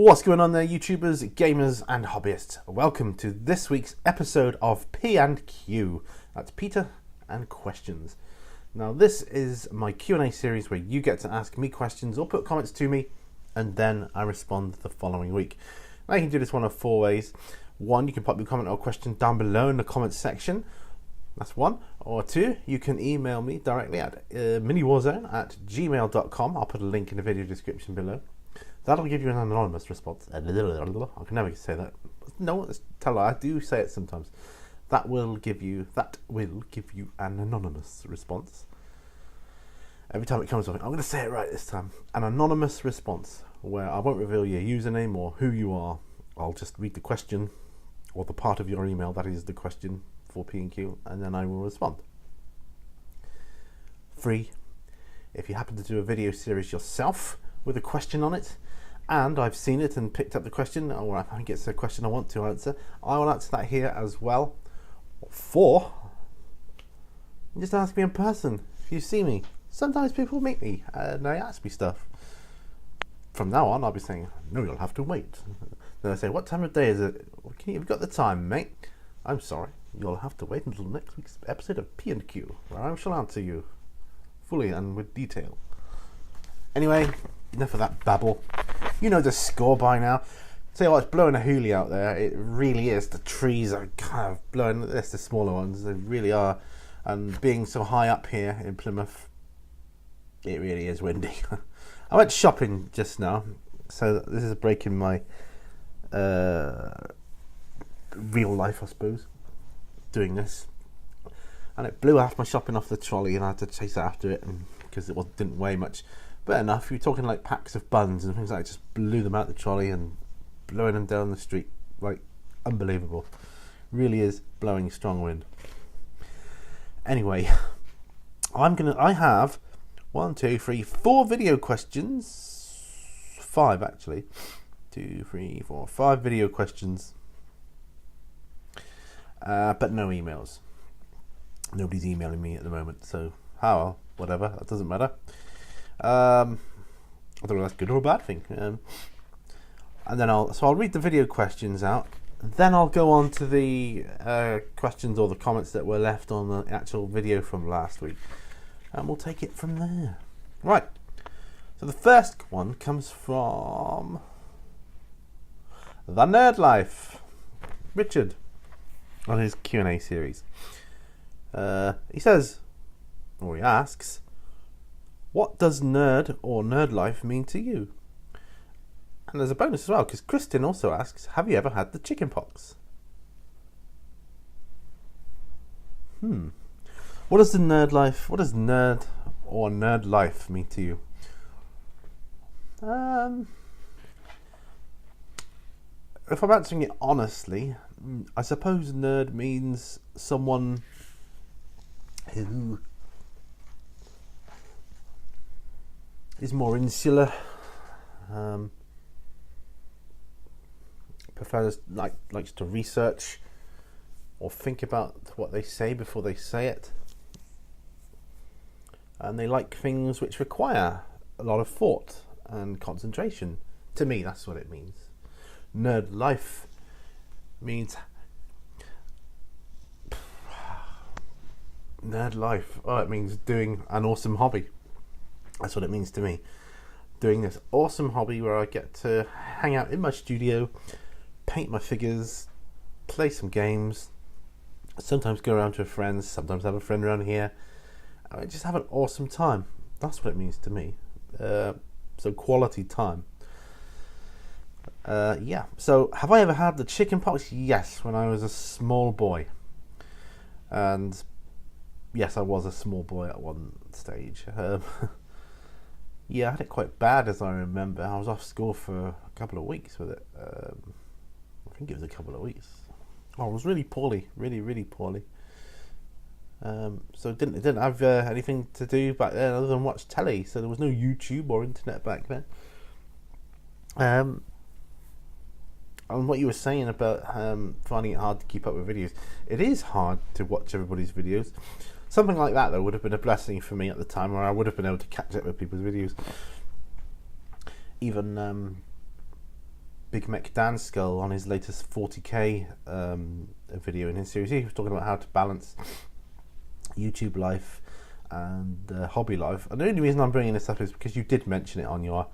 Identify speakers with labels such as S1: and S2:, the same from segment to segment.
S1: What's going on there, YouTubers, gamers and hobbyists? Welcome to this week's episode of P&Q. That's Peter and Questions. Now this is my Q&A series where you get to ask me questions or put comments to me and then I respond the following week. Now you can do this one of four ways. One, you can pop your comment or question down below in the comments section. That's one. Or two, you can email me directly at miniwarzone@gmail.com. I'll put a link in the video description below. That'll give you an anonymous response. I can never say that. No, tell her. I do say it sometimes. That will give you an anonymous response. Every time it comes up, I'm going to say it right this time. An anonymous response where I won't reveal your username or who you are. I'll just read the question or the part of your email that is the question for P&Q, and then I will respond. Free. If you happen to do a video series yourself with a question on it, and I've seen it and picked up the question, or I think it's a question I want to answer, I will answer that here as well. Four, just ask me in person if you see me. Sometimes people meet me and they ask me stuff. From now on, I'll be saying, no, you'll have to wait. Then I say, what time of day is it? You've got the time, mate. I'm sorry, you'll have to wait until next week's episode of P&Q, where I shall answer you fully and with detail. Anyway, enough of that babble. You know the score by now. Tell you what, it's blowing a hoolie out there. It really is. The trees are kind of blowing. That's the smaller ones. They really are. And being so high up here in Plymouth, it really is windy. I went shopping just now, so this is a break in my real life, I suppose, doing this. And it blew half my shopping off the trolley, and I had to chase after it because it didn't weigh much. But enough, you're talking like packs of buns and things like that. Just blew them out the trolley and blowing them down the street. Like, unbelievable. Really is blowing strong wind. Anyway, I have 4 video questions. 5 actually. 2, 3, 4, 5 video questions. But no emails. Nobody's emailing me at the moment, so whatever, that doesn't matter. I don't know if that's good or a bad thing. And then I'll read the video questions out, and then I'll go on to the questions or the comments that were left on the actual video from last week, and we'll take it from there. Right. So the first one comes from The Nerd Life, Richard, on his Q&A series. He says, or he asks, what does nerd or nerd life mean to you? And there's a bonus as well, because Kristen also asks, have you ever had the chicken pox? What does nerd or nerd life mean to you? If I'm answering it honestly, I suppose nerd means someone who is more insular, prefers likes to research or think about what they say before they say it, and they like things which require a lot of thought and concentration. To me, that's what it means. Nerd life means it means doing an awesome hobby. That's what it means to me. Doing this awesome hobby where I get to hang out in my studio, paint my figures, play some games, sometimes go around to a friend's, sometimes have a friend around here. I just have an awesome time. That's what it means to me. So quality time. Yeah. So have I ever had the chicken pox? Yes, when I was a small boy. And yes, I was a small boy at one stage. Yeah, I had it quite bad, as I remember. I was off school for a couple of weeks with it. I think it was a couple of weeks. I was really poorly, really poorly. So it didn't have anything to do back then other than watch telly. So there was no YouTube or internet back then. And what you were saying about finding it hard to keep up with videos, it is hard to watch everybody's videos. Something like that, though, would have been a blessing for me at the time, where I would have been able to catch up with people's videos. Even Big Mech Dan Skull on his latest 40k video in his series. He was talking about how to balance YouTube life and hobby life. And the only reason I'm bringing this up is because you did mention it on your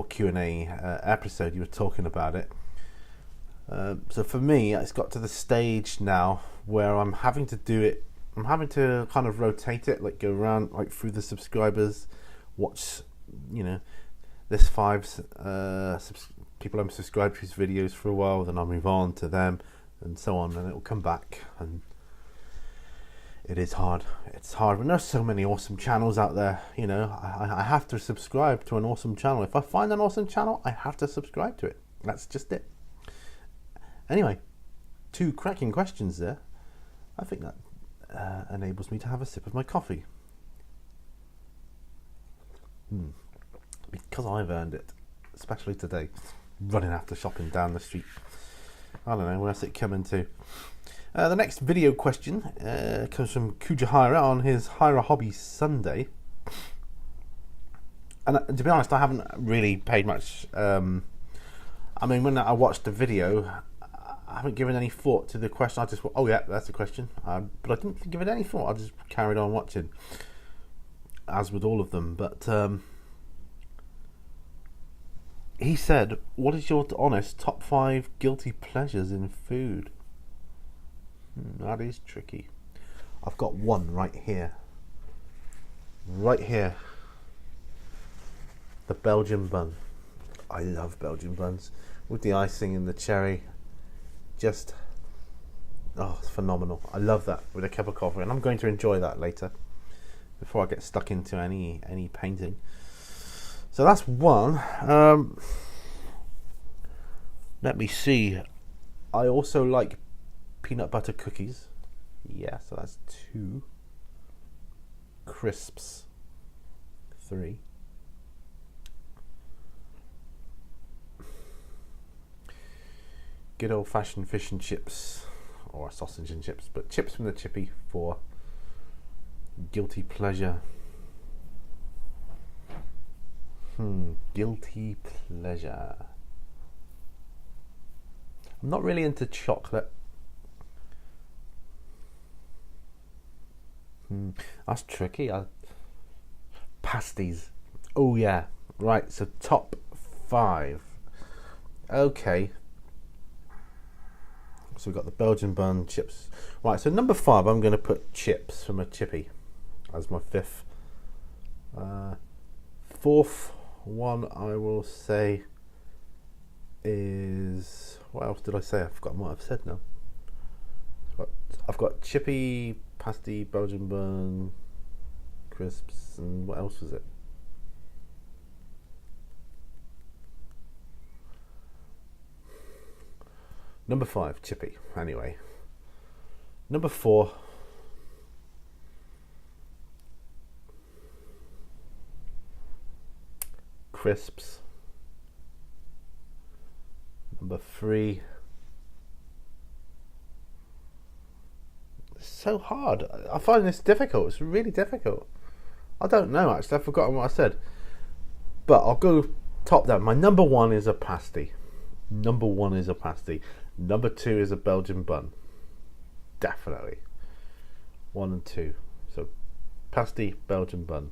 S1: Q&A episode. You were talking about it. So for me, it's got to the stage now where I'm having to do it. I'm having to kind of rotate it, like go around like through the subscribers, watch, this 5 people I'm subscribed to his videos for a while, then I'll move on to them and so on, and it will come back. And it is hard. It's hard when there's so many awesome channels out there. I have to subscribe to an awesome channel. If I find an awesome channel, I have to subscribe to it. That's just it. Anyway, 2 cracking questions there. I think that enables me to have a sip of my coffee. Because I've earned it, especially today, running after shopping down the street. I don't know, where's it coming to? The next video question comes from Kujahira on his Hira Hobby Sunday. And to be honest, I haven't really paid much. When I watched the video, I haven't given any thought to the question. I just thought, oh yeah, that's a question. But I didn't give it any thought. I just carried on watching, as with all of them. But he said, what is your honest top 5 guilty pleasures in food? That is tricky. I've got one right here. Right here. The Belgian bun. I love Belgian buns. With the icing and the cherry. Just, it's phenomenal. I love that with a cup of coffee. And I'm going to enjoy that later. Before I get stuck into any painting. So that's one. Let me see. I also like peanut butter cookies. Yeah, so that's 2. Crisps. 3. Good old fashioned fish and chips. Or sausage and chips, but chips from the chippy. 4. Guilty pleasure. Guilty pleasure. I'm not really into chocolate. That's tricky. Pasties. Oh yeah. Right, so top 5. Okay. So we've got the Belgian bun, chips. Right, so number 5, I'm going to put chips from a chippy as my 5th. 4th one I will say is, what else did I say? I've forgotten what I've said now. I've got chippy, pasty, Belgian bun, crisps, and what else was it? Number 5, chippy. Anyway, number 4. Crisps. Number 3. It's so hard. I find this difficult. It's really difficult. I don't know actually. I've forgotten what I said. But I'll go top down. My number 1 is a pasty. Number 1 is a pasty. Number 2 is a Belgian bun. Definitely. 1 and 2. So pasty, Belgian bun.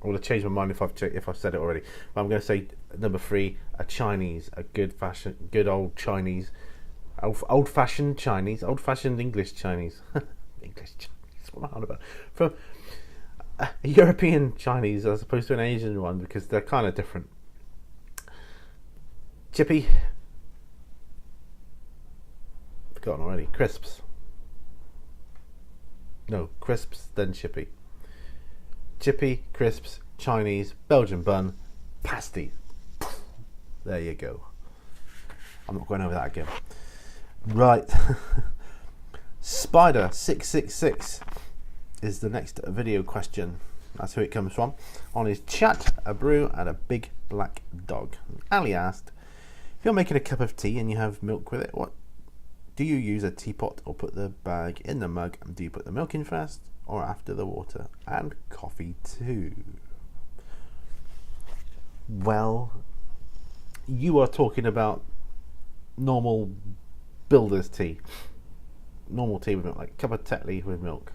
S1: I would have changed my mind if I've said it already. But I'm going to say number 3, a Chinese, a good old Chinese, old fashioned Chinese, old fashioned English Chinese, English Chinese. What am I on about? From a European Chinese as opposed to an Asian one, because they're kind of different. Chippy. Forgotten already. Crisps. No, crisps then chippy. Chippy, crisps, Chinese, Belgian bun, pasty. There you go. I'm not going over that again. Right. Spider666 is the next video question. That's who it comes from. On his chat, a brew and a big black dog. Ali asked, if you're making a cup of tea and you have milk with it, what do you use, a teapot or put the bag in the mug? And do you put the milk in first or after the water? And coffee too. Well, you are talking about normal builder's tea. Normal tea with milk, like a cup of Tetley with milk.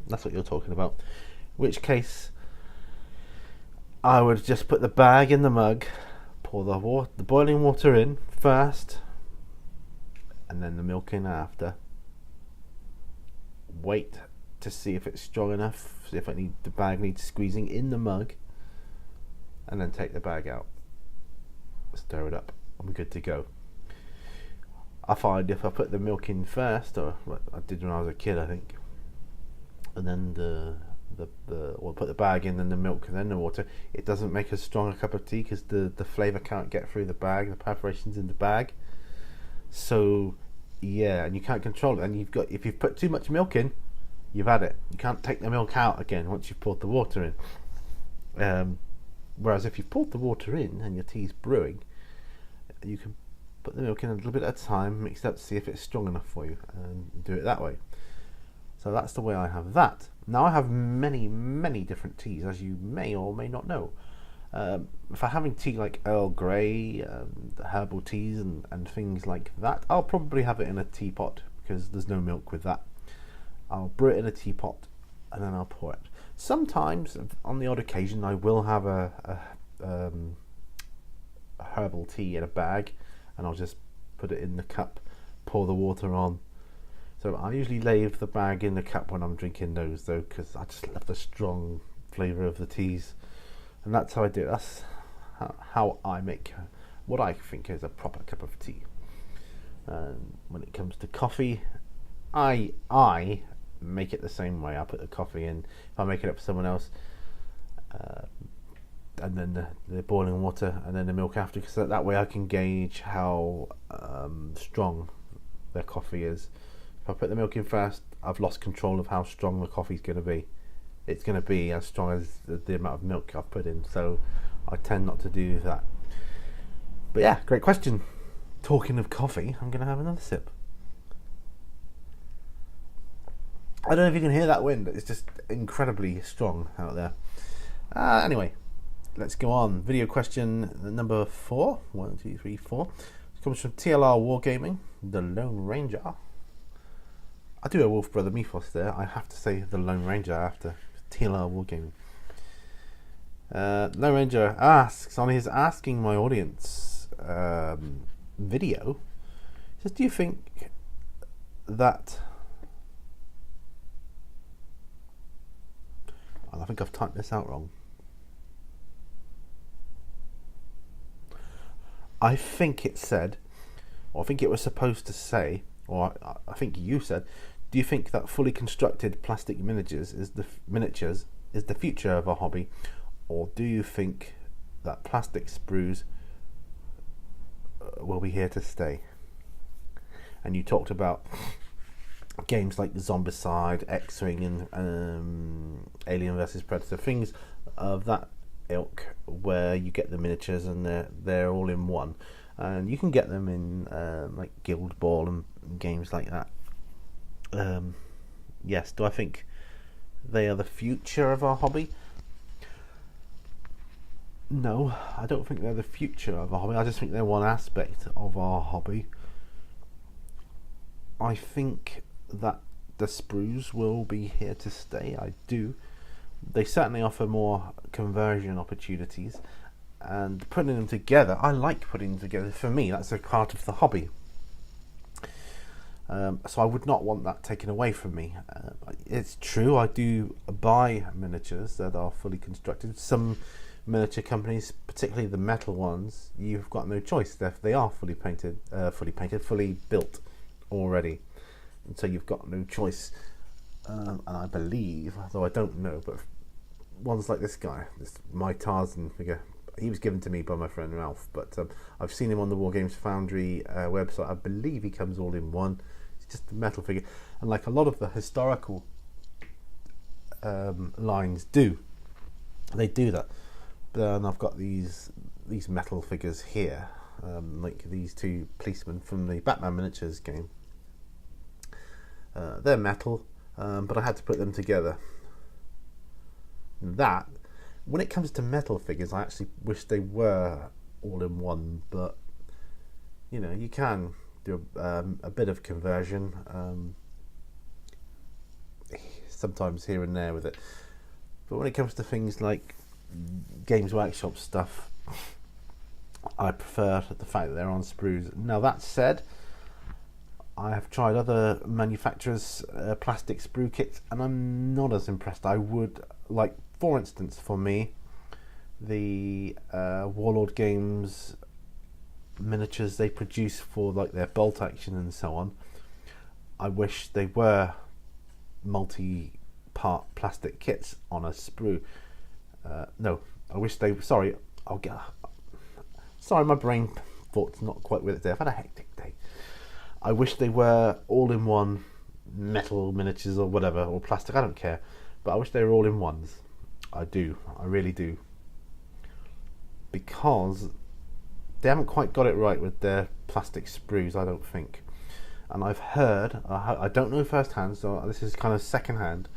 S1: That's what you're talking about. In which case, I would just put the bag in the mug, pour the boiling water in first, and then the milk in after. Wait to see if it's strong enough, see if the bag needs squeezing in the mug, and then take the bag out. Stir it up, and we're good to go. I find if I put the milk in first, or what I did when I was a kid, I think, and then or put the bag in, then the milk, and then the water, it doesn't make as strong a cup of tea because the flavour can't get through the bag, the perforations in the bag. So yeah, and you can't control it. And if you've put too much milk in, you've had it. You can't take the milk out again once you've poured the water in. Whereas if you've poured the water in and your tea's brewing, you can put the milk in a little bit at a time, mix it up to see if it's strong enough for you, and do it that way. So that's the way I have that. Now I have many, many different teas, as you may or may not know. If I'm having tea like Earl Grey, herbal teas and things like that, I'll probably have it in a teapot because there's no milk with that. I'll brew it in a teapot and then I'll pour it. Sometimes, on the odd occasion, I will have a herbal tea in a bag, and I'll just put it in the cup, pour the water on. So I usually leave the bag in the cup when I'm drinking those, though, because I just love the strong flavour of the teas, and that's how I do it. That's how I make what I think is a proper cup of tea. And when it comes to coffee, I make it the same way. I put the coffee in. If I make it up for someone else, and then the boiling water, and then the milk after, because that way I can gauge how strong their coffee is. If I put the milk in first, I've lost control of how strong the coffee's going to be. It's going to be as strong as the amount of milk I've put in, so I tend not to do that. But yeah, great question. Talking of coffee, I'm going to have another sip. I don't know if you can hear that wind. It's just incredibly strong out there. Anyway, let's go on. Video question number 4. 1, 2, 3, 4. It comes from TLR Wargaming, the Lone Ranger. I do a Wolf Brother mythos there. I have to say the Lone Ranger after TLR Wargaming. Lone Ranger asks, on his Asking My Audience video, he says, do you think that... I think I've typed this out wrong. I think it said, or I think it was supposed to say, or I think you said, do you think that fully constructed plastic miniatures is the future of our hobby, or do you think that plastic sprues will be here to stay? And you talked about games like Zombicide, X-Wing, and Alien vs Predator, things of that ilk, where you get the miniatures and they're all in one, and you can get them in like Guild Ball and games like that. Yes, do I think they are the future of our hobby? No, I don't think they're the future of our hobby. I just think they're one aspect of our hobby. I think that the sprues will be here to stay. I do. They certainly offer more conversion opportunities, and putting them together, I like putting them together. For me, that's a part of the hobby. So I would not want that taken away from me. It's true, I do buy miniatures that are fully constructed. Some miniature companies, particularly the metal ones, you've got no choice. They are fully built already, and so you've got no choice. And I believe, though I don't know, but ones like this guy, my Tarzan figure, he was given to me by my friend Ralph, but I've seen him on the Wargames Foundry website. I believe he comes all in one. It's just a metal figure, and like a lot of the historical lines do, they do that. And I've got these metal figures here, like these two policemen from the Batman Miniatures game. They're metal, but I had to put them together. That When it comes to metal figures, I actually wish they were all in one, but you know, you can do a bit of conversion sometimes here and there with it. But when it comes to things like Games Workshop stuff, I prefer the fact that they're on sprues. Now that said, I have tried other manufacturers' plastic sprue kits, and I'm not as impressed. I would like, for instance, for me, the Warlord Games miniatures they produce for like their bolt action and so on. I wish they were multi-part plastic kits on a sprue. No, I wish they. Sorry, my brain thought's not quite with it today. I've had a hectic day. I wish they were all-in-one metal miniatures or whatever, or plastic. I don't care, but I wish they were all-in-ones. I do. I really do. Because they haven't quite got it right with their plastic sprues, I don't think. And I've heard, I don't know firsthand, so this is kind of secondhand.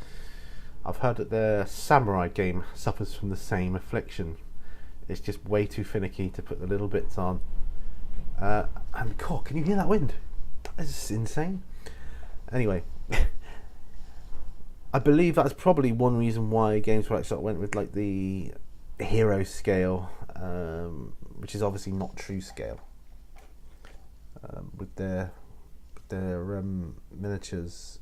S1: I've heard that their samurai game suffers from the same affliction. It's just way too finicky to put the little bits on. And God, can you hear that wind? That is insane. Anyway, I believe that's probably one reason why Games Workshop went with like the hero scale, which is obviously not true scale, with their miniatures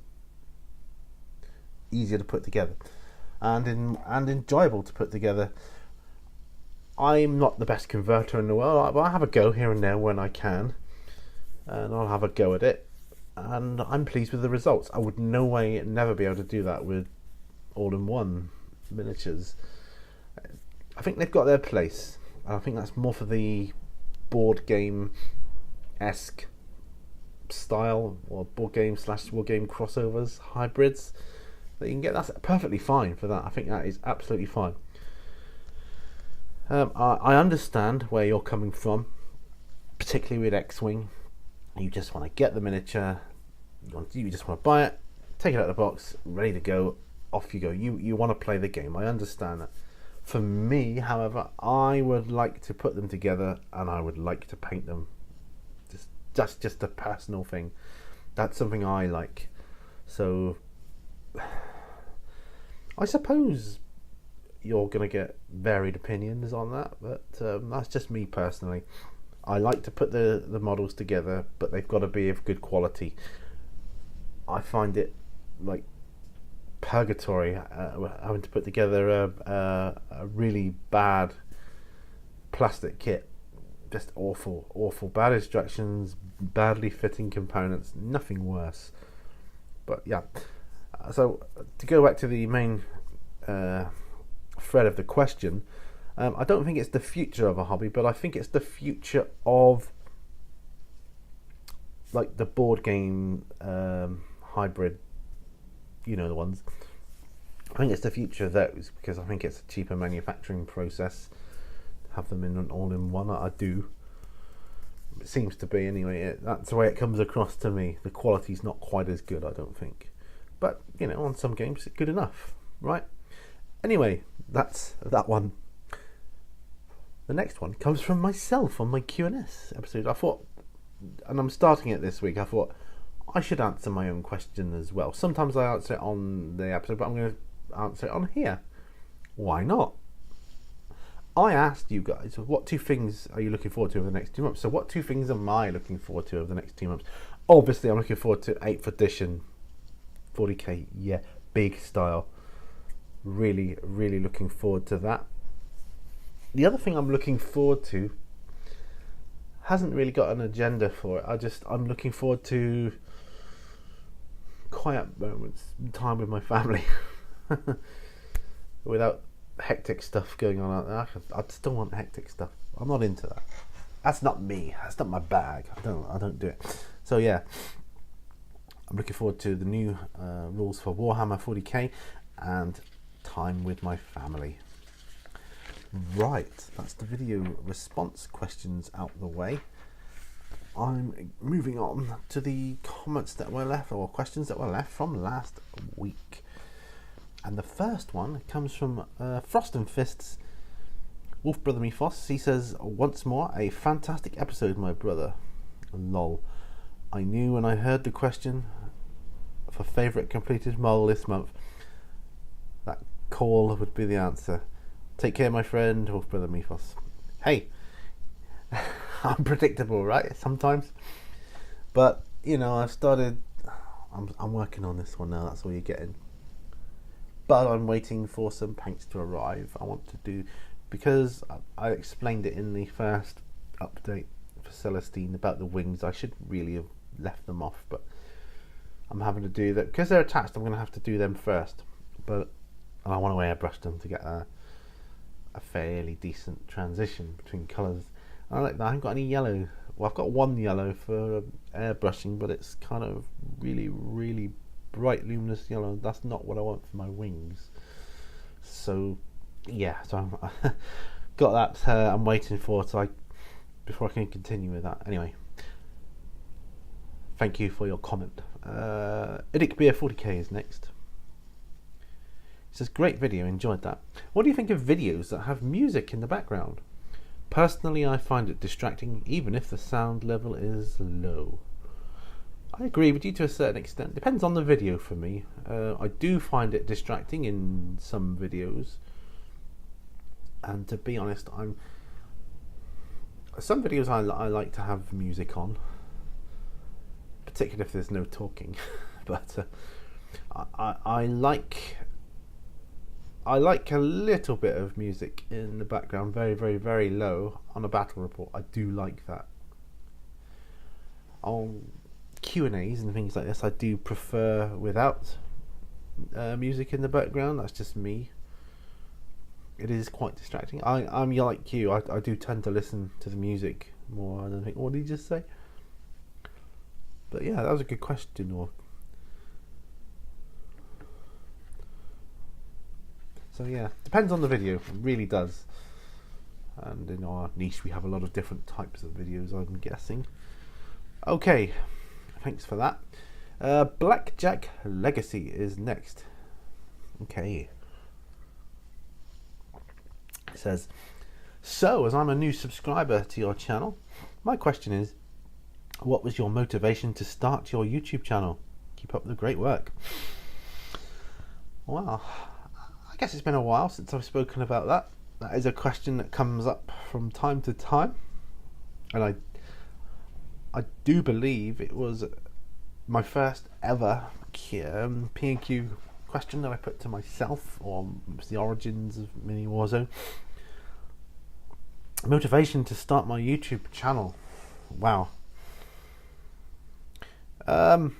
S1: easier to put together and enjoyable to put together. I'm not the best converter in the world, but I have a go here and there when I can, and I'll have a go at it, and I'm pleased with the results. I would never be able to do that with all-in-one miniatures. I think they've got their place. I think that's more for the board game-esque style, or board game / war game crossovers, hybrids that you can get. That's perfectly fine for that. I think that is absolutely fine. I understand where you're coming from, particularly with X-Wing. You just want to get the miniature, you just want to buy it, take it out of the box, ready to go, off you go. You want to play the game. I understand that. For me, however, I would like to put them together and I would like to paint them. That's just a personal thing. That's something I like. So I suppose you're going to get varied opinions on that, but that's just me personally. I like to put the models together, but they've got to be of good quality. I find it like purgatory having to put together a really bad plastic kit. Just awful, bad instructions, badly fitting components, nothing worse. But yeah, so to go back to the main thread of the question, I don't think it's the future of a hobby, but I think it's the future of like the board game hybrid, you know, the ones. I think it's the future of those, because I think it's a cheaper manufacturing process to have them in an all-in-one. I do. It seems to be anyway. That's the way it comes across to me. The quality's not quite as good, I don't think, but you know, on some games it's good enough, right? Anyway, that's that one. The next one comes from myself on my Q&S episode. I thought, and I'm starting it this week, I thought I should answer my own question as well. Sometimes I answer it on the episode, but I'm going to answer it on here. Why not? I asked you guys, what 2 things are you looking forward to over the next 2 months? So what 2 things am I looking forward to over the next 2 months? Obviously, I'm looking forward to 8th edition 40k, yeah, big style. Really, really looking forward to that. The other thing I'm looking forward to hasn't really got an agenda for it. I'm looking forward to quiet moments, time with my family, without hectic stuff going on out there. I just don't want hectic stuff. I'm not into that. That's not me. That's not my bag. I don't do it. So yeah, I'm looking forward to the new rules for Warhammer 40k and time with my family. Right, that's the video response questions out the way. I'm moving on to the comments that were left, or questions that were left from last week. And the first one comes from Frost and Fists, Wolf Brother Me Foss. He says, once more, a fantastic episode, my brother. Lol. I knew when I heard the question for favourite completed mole this month, that call would be the answer. Take care, my friend, Wolf Brother Me Foss. Hey, I'm predictable, right? Sometimes. But, you know, I've started... I'm working on this one now, that's all you're getting. But I'm waiting for some paints to arrive. I want to do... Because I explained it in the first update for Celestine about the wings. I should really have left them off, but I'm having to do that. Because they're attached, I'm going to have to do them first. But I want to airbrush them to get a fairly decent transition between colours. I like that. I haven't got any yellow. Well, I've got one yellow for airbrushing, but it's kind of really, really bright luminous yellow. That's not what I want for my wings. So yeah, so I've got that I'm waiting for before I can continue with that. Anyway, thank you for your comment. Idic Beer 40k is next. He says, great video, enjoyed that. What do you think of videos that have music in the background? Personally, I find it distracting even if the sound level is low. I agree with you to a certain extent. Depends on the video for me. I do find it distracting in some videos. And to be honest, some videos I like to have music on, particularly if there's no talking. But I like a little bit of music in the background, very, very, very low on a battle report. I do like that. On Q&As and things like this, I do prefer without music in the background. That's just me. It is quite distracting. I'm like you. I do tend to listen to the music more than think, what did he just say? But yeah, that was a good question. So yeah, depends on the video. It really does. And in our niche, we have a lot of different types of videos, I'm guessing. Okay, thanks for that. Blackjack Legacy is next. Okay. It says, so as I'm a new subscriber to your channel, my question is, what was your motivation to start your YouTube channel? Keep up the great work. Well, I guess it's been a while since I've spoken about that. That is a question that comes up from time to time, and I do believe it was my first ever P&Q question that I put to myself, or the origins of Mini Warzone. Motivation to start my YouTube channel. Wow. I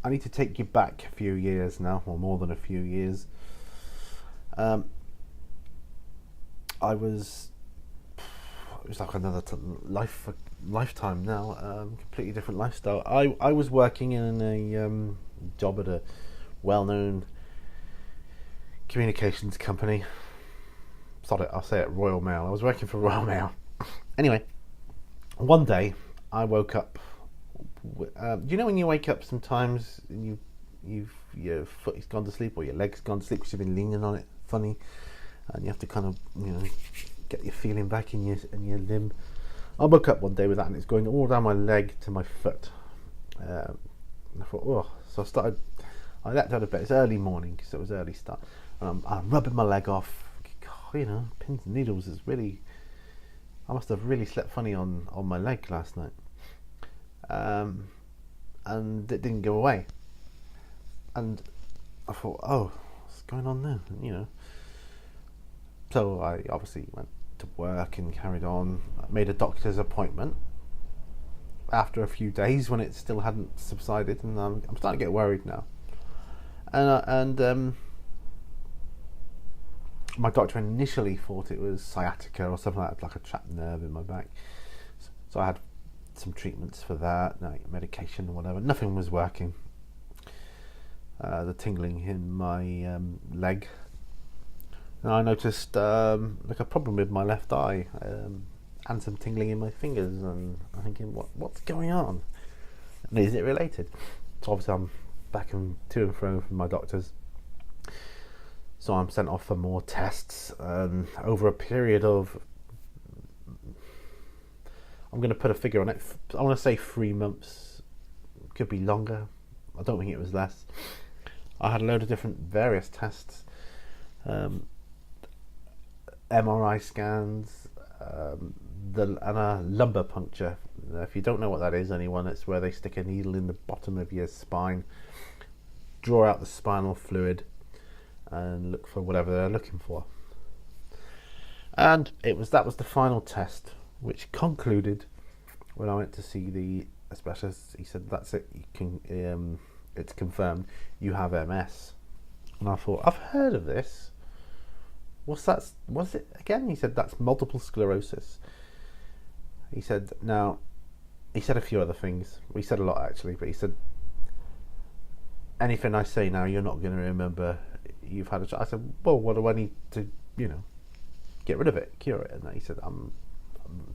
S1: need to take you back a few years now, or more than a few years. It was like another lifetime now. Completely different lifestyle. I was working in a job at a well-known communications company. Sorry, I'll say it, Royal Mail. I was working for Royal Mail. Anyway, one day I woke up. You know when you wake up sometimes and your foot's gone to sleep or your leg's gone to sleep because you've been leaning on it funny, and you have to kind of get your feeling back in your limb. I woke up one day with that, and it's going all down my leg to my foot. And I thought, oh, so I let down a bit. It's early morning, so it was early start, and I'm rubbing my leg off. Pins and needles is really. I must have really slept funny on my leg last night. And it didn't go away. And I thought, oh, what's going on there? So I obviously went to work and carried on. I made a doctor's appointment after a few days when it still hadn't subsided, and I'm starting to get worried now. And my doctor initially thought it was sciatica or something like that, like a trapped nerve in my back. So I had some treatments for that, medication or whatever. Nothing was working. The tingling in my leg, and I noticed like a problem with my left eye, and some tingling in my fingers, and I'm thinking, what's going on? And is it related? So obviously I'm back and to and fro from my doctors, So I'm sent off for more tests, and over a period of, I'm going to put a figure on it, I want to say 3 months, could be longer, I don't think it was less. I had a load of different various tests, MRI scans, and a lumbar puncture. If you don't know what that is, anyone, it's where they stick a needle in the bottom of your spine, draw out the spinal fluid, and look for whatever they're looking for. And that was the final test, which concluded when I went to see the specialist. He said, "That's it. You can. It's confirmed. You have MS." And I thought, I've heard of this. What's that? What's it again? He said, "That's multiple sclerosis." He said, now, he said a few other things. He said a lot actually, but he said, "Anything I say now, you're not going to remember. You've had a." I said, "Well, what do I need to, get rid of it, cure it?" And he said, I'm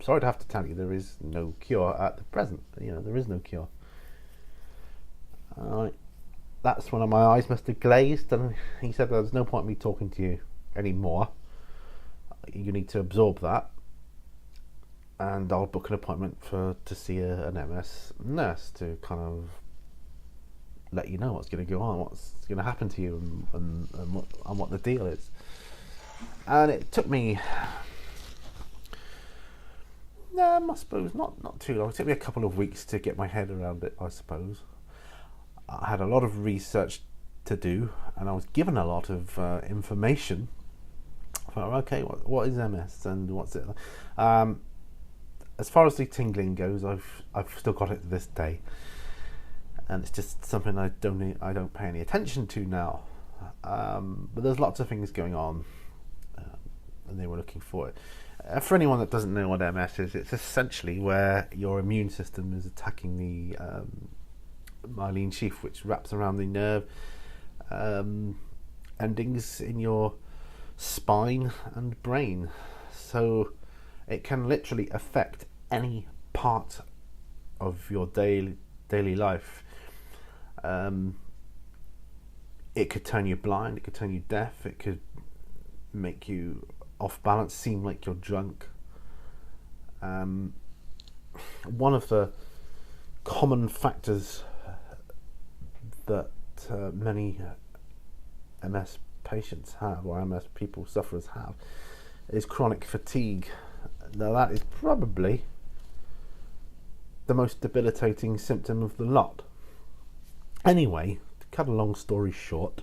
S1: sorry to have to tell you, there is no cure at the present. There is no cure." That's when my eyes must have glazed, and he said, "There's no point in me talking to you anymore. You need to absorb that, and I'll book an appointment to see an MS nurse to kind of let you know what's going to go on, what's going to happen to you, and what the deal is." And it took me, I suppose not too long. It took me a couple of weeks to get my head around it, I suppose. I had a lot of research to do, and I was given a lot of information. I thought, okay, what is MS and what's it? As far as the tingling goes, I've still got it to this day, and it's just something I don't pay any attention to now. But there's lots of things going on, and they were looking for it. For anyone that doesn't know what MS is, it's essentially where your immune system is attacking the myelin sheath, which wraps around the nerve endings in your spine and brain. So it can literally affect any part of your daily life. It could turn you blind, it could turn you deaf, it could make you off balance, seem like you're drunk. One of the common factors that many MS patients have, or MS people, sufferers have, is chronic fatigue. Now that is probably the most debilitating symptom of the lot. Anyway, to cut a long story short,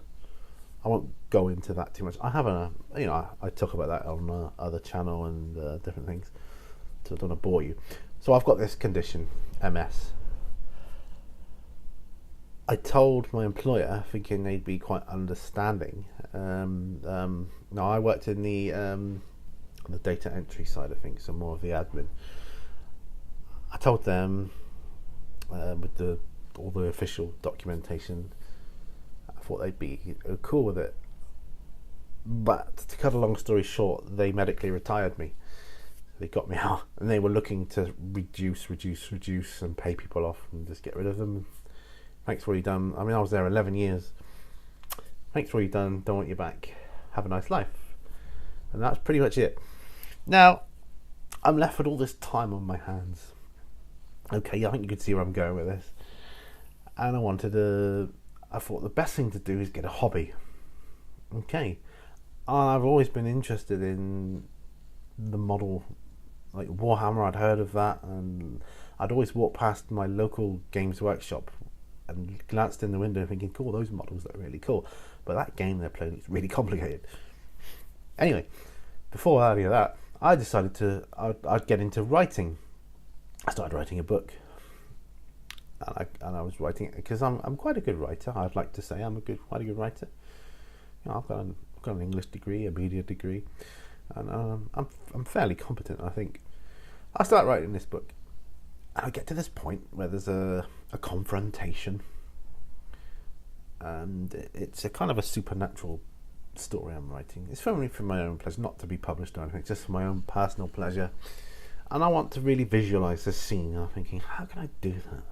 S1: I won't go into that too much. I have I talk about that on other channel and different things, so I don't want to bore you. So I've got this condition, MS. I told my employer, thinking they'd be quite understanding. Now I worked in the data entry side of things, so more of the admin. I told them with all the official documentation, I thought they'd be cool with it. But to cut a long story short, they medically retired me. They got me out, and they were looking to reduce, and pay people off and just get rid of them. Thanks for what you've done. I mean, I was there 11 years. Thanks for what you've done. Don't want you back. Have a nice life. And that's pretty much it. Now, I'm left with all this time on my hands. Okay, I think you can see where I'm going with this. And I thought the best thing to do is get a hobby. Okay. I've always been interested in the model, like Warhammer. I'd heard of that, and I'd always walk past my local Games Workshop and glanced in the window thinking, cool, those models are really cool. But that game they're playing is really complicated. Anyway, before any of that, I decided I'd get into writing. I started writing a book. And I was writing it because I'm quite a good writer. I'd like to say I'm quite a good writer. I've got an English degree, a media degree, and I'm fairly competent, I think. I start writing this book, and I get to this point where there's a confrontation, and it's a kind of a supernatural story I'm writing. It's only for my own pleasure, not to be published or anything. It's just for my own personal pleasure, and I want to really visualise this scene. I'm thinking, how can I do that?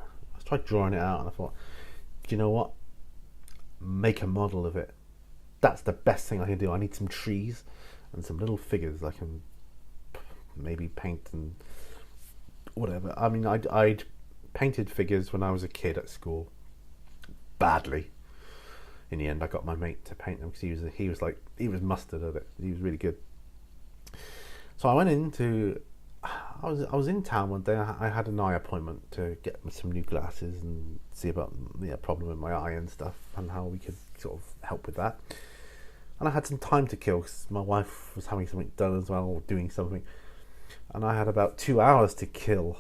S1: Tried drawing it out, and I thought, do you know what? Make a model of it. that's the best thing I can do. I need some trees and some little figures I can maybe paint and whatever. I mean, I'd painted figures when I was a kid at school badly. In the end, I got my mate to paint them because he was mustard at it. He was really good. So I went into. I was in town one day. I had an eye appointment to get some new glasses and see about the problem with my eye and stuff and how we could sort of help with that. And I had some time to kill because my wife was having something done as well, or doing something. And I had about 2 hours to kill.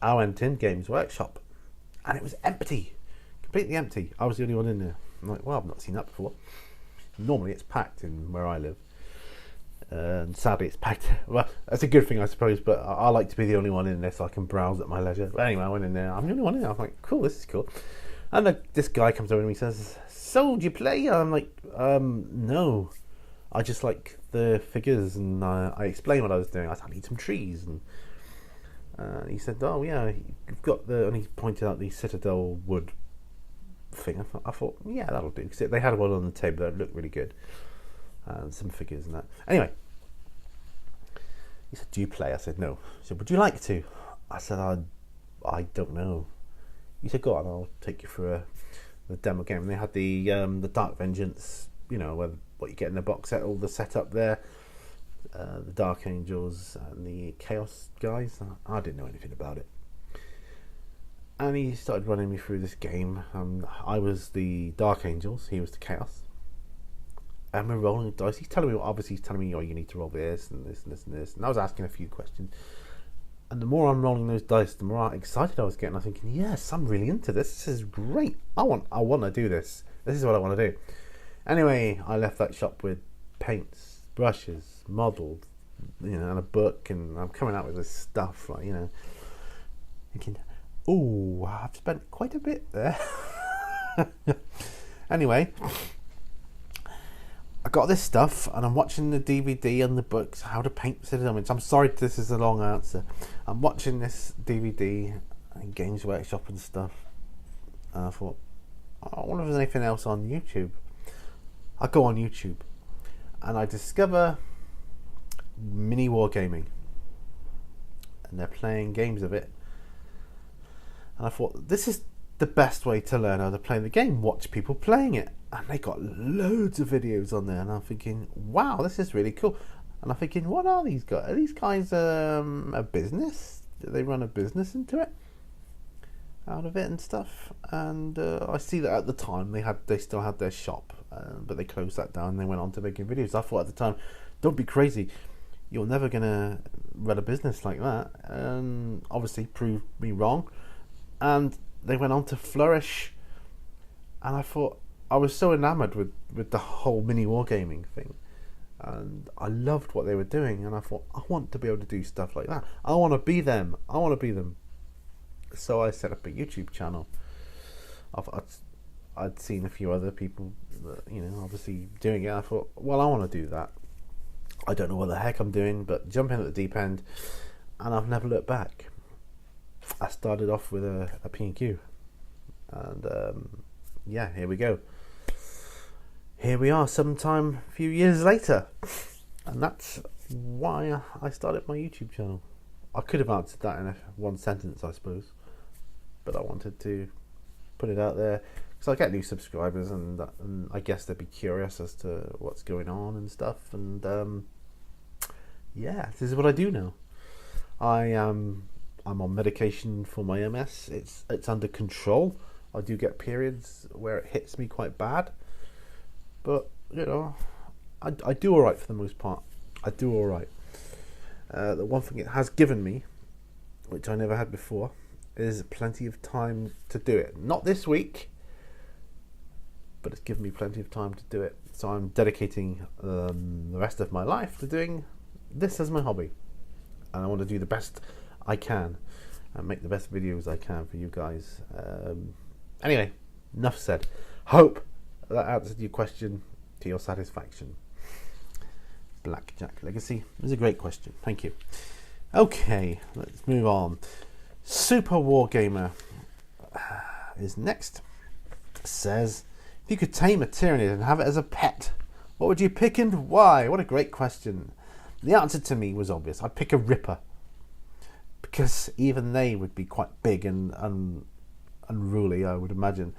S1: I went in Games Workshop and it was empty, completely empty. I was the only one in there. I'm like, well, I've not seen that before. Normally it's packed in where I live. And sadly it's packed. Well, that's a good thing, I suppose, but I like to be the only one in there so I can browse at my leisure. But anyway, I went in there. I'm the only one in there. I'm like, cool, this is cool. And this guy comes over and he says, so, do you play? I'm like, no. I just like the figures. And I explained what I was doing. I said, I need some trees. And he said, oh, yeah, you've got the... And he pointed out the Citadel wood thing. I thought, yeah, that'll do. Because they had one on the table that looked really good. And some figures and that. Anyway. He said, do you play? I said, no. He said, would you like to? I said, I don't know. He said, go on, I'll take you through the demo game. And they had the Dark Vengeance, you know, what you get in the box set, all the setup there. The Dark Angels and the Chaos guys. I didn't know anything about it. And he started running me through this game. I was the Dark Angels, he was the Chaos. And we're rolling the dice. He's telling me, oh, you need to roll this and this and this and this. And I was asking a few questions. And the more I'm rolling those dice, the more excited I was getting. I'm thinking, yes, I'm really into this. This is great. I want to do this. This is what I want to do. Anyway, I left that shop with paints, brushes, models, you know, and a book. And I'm coming out with this stuff, like, you know, thinking, oh, I've spent quite a bit there. Anyway, I got this stuff and I'm watching the DVD and the books, how to paint Citadel. I'm sorry this is a long answer. I'm watching this DVD and Games Workshop and stuff. And I thought, I wonder if there's anything else on YouTube. I go on YouTube and I discover mini wargaming. And they're playing games of it. And I thought, this is the best way to learn how to play the game. Watch people playing it. And they got loads of videos on there, and I'm thinking, wow, this is really cool. And I'm thinking, what are these guys? Are these guys a business? Do they run a business into it? Out of it and stuff? And I see that at the time they still had their shop, but they closed that down and they went on to making videos. I thought at the time, don't be crazy. You're never going to run a business like that. And obviously proved me wrong. And they went on to flourish. And I thought, I was so enamoured with the whole mini wargaming thing, and I loved what they were doing, and I thought, I want to be able to do stuff like that. I want to be them. So I set up a YouTube channel. I'd seen a few other people, you know, obviously doing it. I thought, well, I want to do that. I don't know what the heck I'm doing, but jump in at the deep end, and I've never looked back. I started off with a P&Q, and yeah, here we go. Here we are sometime a few years later, and that's why I started my YouTube channel. I could have answered that in one sentence, I suppose, but I wanted to put it out there because I get new subscribers, and I guess they'd be curious as to what's going on and stuff. And yeah, this is what I do now. I'm on medication for my MS. It's under control. I do get periods where it hits me quite bad. But, you know, I do alright for the most part. I do alright. The one thing it has given me, which I never had before, is plenty of time to do it. Not this week, but it's given me plenty of time to do it. So I'm dedicating the rest of my life to doing this as my hobby. And I want to do the best I can and make the best videos I can for you guys. Anyway, enough said. Hope that answered your question to your satisfaction. Blackjack Legacy is a great question. Thank you. Okay, let's move on. Super Wargamer is next. Says If you could tame a Tyranid and have it as a pet, what would you pick and why? What a great question. The answer to me was obvious. I'd pick a Ripper, because even they would be quite big and unruly, I would imagine.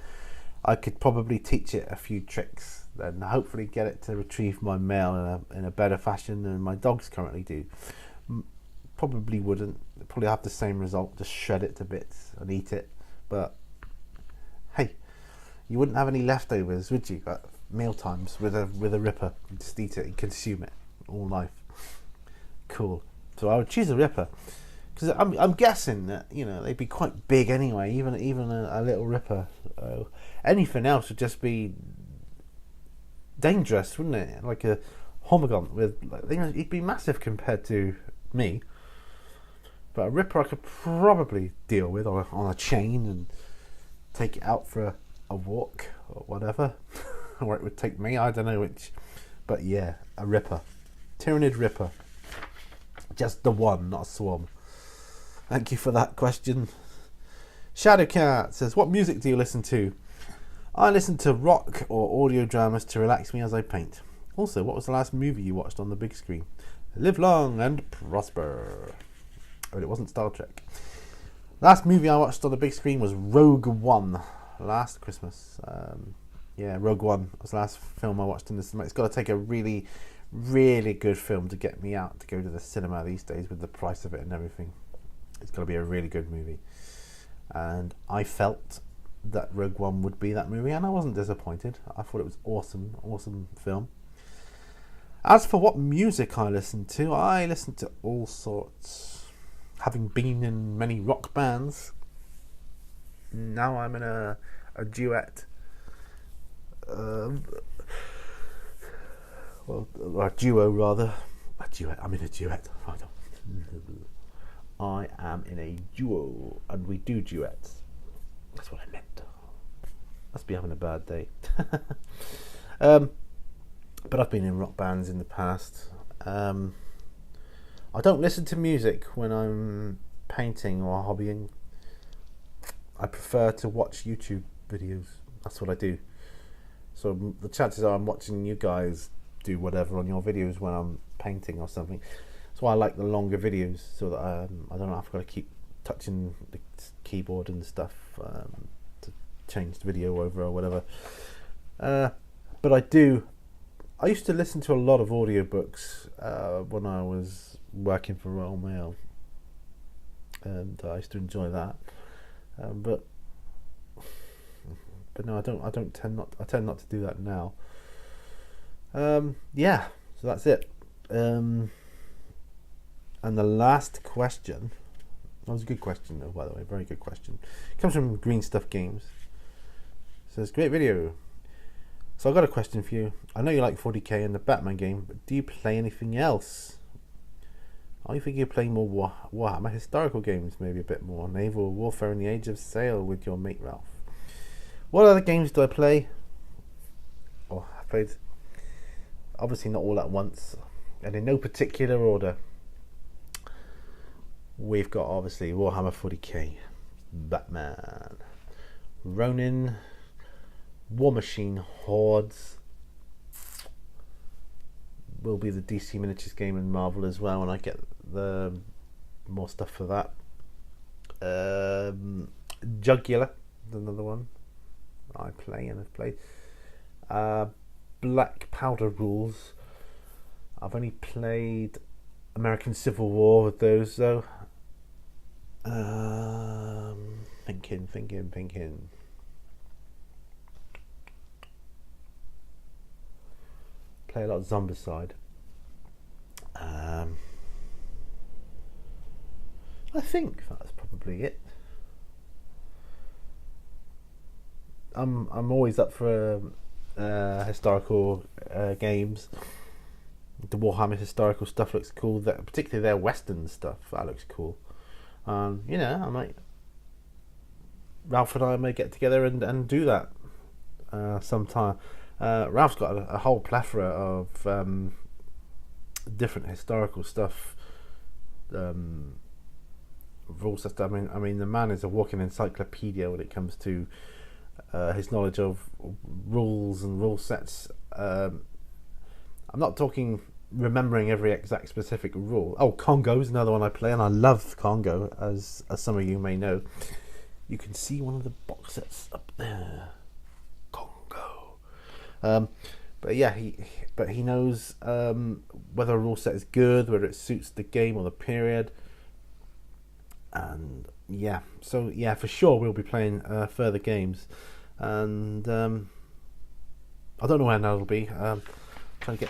S1: I could probably teach it a few tricks and hopefully get it to retrieve my mail in a better fashion than my dogs currently do. Probably wouldn't. Probably have the same result, just shred it to bits and eat it. But hey, you wouldn't have any leftovers, would you? At meal times with a Ripper, you just eat it and consume it all life. Cool. So I would choose a Ripper, because I'm guessing that, you know, they'd be quite big anyway. Even a little Ripper. Anything else would just be dangerous, wouldn't it? Like a Homogant with, you know, he'd be massive compared to me. But a Ripper I could probably deal with on a chain and take it out for a walk or whatever. Or it would take me, I don't know which. But yeah, a Ripper. Tyranid Ripper. Just the one, not a swarm. Thank you for that question. Shadowcat says, what music do you listen to? I listen to rock or audio dramas to relax me as I paint. Also, what was the last movie you watched on the big screen? Live long and prosper. But it wasn't Star Trek. Last movie I watched on the big screen was Rogue One last Christmas. Yeah, Rogue One was the last film I watched in the cinema. It's got to take a really, really good film to get me out to go to the cinema these days with the price of it and everything. It's got to be a really good movie. And I felt that Rogue One would be that movie, and I wasn't disappointed. I thought it was awesome film. As for what music I listen to all sorts. Having been in many rock bands, now I'm in a duet. A duo rather. A duet. I'm in a duet. I am in a duo, and we do duets. That's what I meant. Must be having a bad day. But I've been in rock bands in the past. I don't listen to music when I'm painting or hobbying. I prefer to watch YouTube videos. That's what I do. So the chances are I'm watching you guys do whatever on your videos when I'm painting or something. That's why I like the longer videos, so that I don't know, I've got to keep touching the keyboard and stuff to change the video over or whatever. But I used to listen to a lot of audiobooks when I was working for Royal Mail, and I used to enjoy that. But no, I tend not to do that now. Yeah, so that's it. And the last question, that was a good question though, by the way, very good question. It comes from Green Stuff Games. It says, great video. So I've got a question for you. I know you like 40k and the Batman game, but do you play anything else? Are you thinking of playing more Warhammer historical games, maybe a bit more naval warfare in the Age of Sail with your mate Ralph? What other games do I play? Oh, I played, obviously not all at once, and in no particular order. We've got obviously Warhammer 40k, Batman, Ronin, War Machine, Hordes. Will be the DC Miniatures game and Marvel as well when I get the more stuff for that. Jugular is another one I play and have played. Black Powder Rules. I've only played American Civil War with those though. Thinking. Play a lot of Zombicide. I think that's probably it. I'm always up for historical games. The Warhammer historical stuff looks cool. Particularly their Western stuff, that looks cool. You know, Ralph and I may get together and do that sometime. Ralph's got a whole plethora of different historical stuff, rules and stuff. I mean, the man is a walking encyclopedia when it comes to his knowledge of rules and rule sets. I'm not talking remembering every exact specific rule. Oh, Congo is another one I play, and I love Congo, as some of you may know. You can see one of the box sets up there, Congo. But yeah, he knows whether a rule set is good, whether it suits the game or the period, and yeah. So yeah, for sure we'll be playing further games, and I don't know when that'll be. Trying to get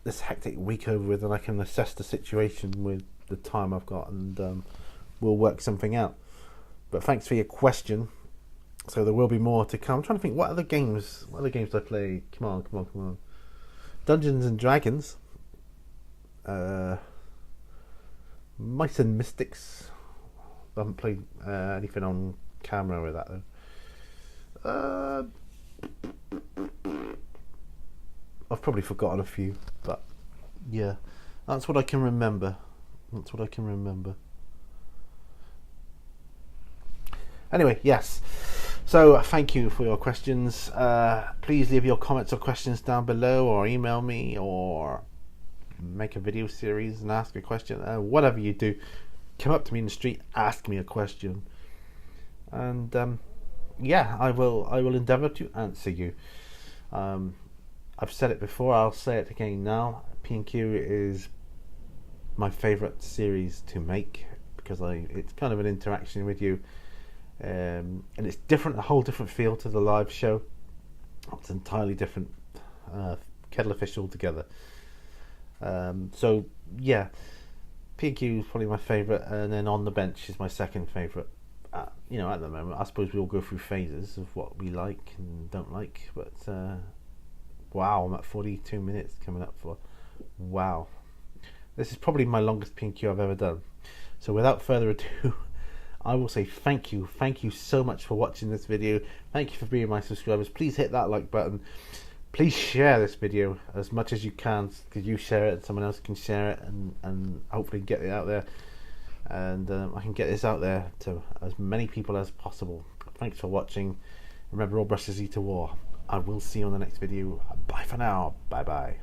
S1: this hectic week over with, and I can assess the situation with the time I've got, and we'll work something out. But thanks for your question. So there will be more to come. I'm trying to think, what other games do I play? Come on. Dungeons and Dragons, Mice and Mystics. I haven't played anything on camera with that though. I've probably forgotten a few, but yeah, that's what I can remember. Anyway, yes. So thank you for your questions. Please leave your comments or questions down below, or email me, or make a video series and ask a question. Whatever you do, come up to me in the street, ask me a question, and yeah, I will endeavour to answer you. I've said it before, I'll say it again now. P&Q is my favourite series to make, because it's kind of an interaction with you, and it's different, a whole different feel to the live show. It's entirely different kettle of fish altogether. So yeah, P&Q is probably my favourite, and then On the Bench is my second favourite. At the moment, I suppose we all go through phases of what we like and don't like, but wow, I'm at 42 minutes coming up for. Wow. This is probably my longest P&Q I've ever done. So without further ado, I will say thank you. Thank you so much for watching this video. Thank you for being my subscribers. Please hit that like button. Please share this video as much as you can, because you share it and someone else can share it, and hopefully get it out there. And I can get this out there to as many people as possible. Thanks for watching. Remember, all brushes lead to war. I will see you on the next video. Bye for now. Bye bye.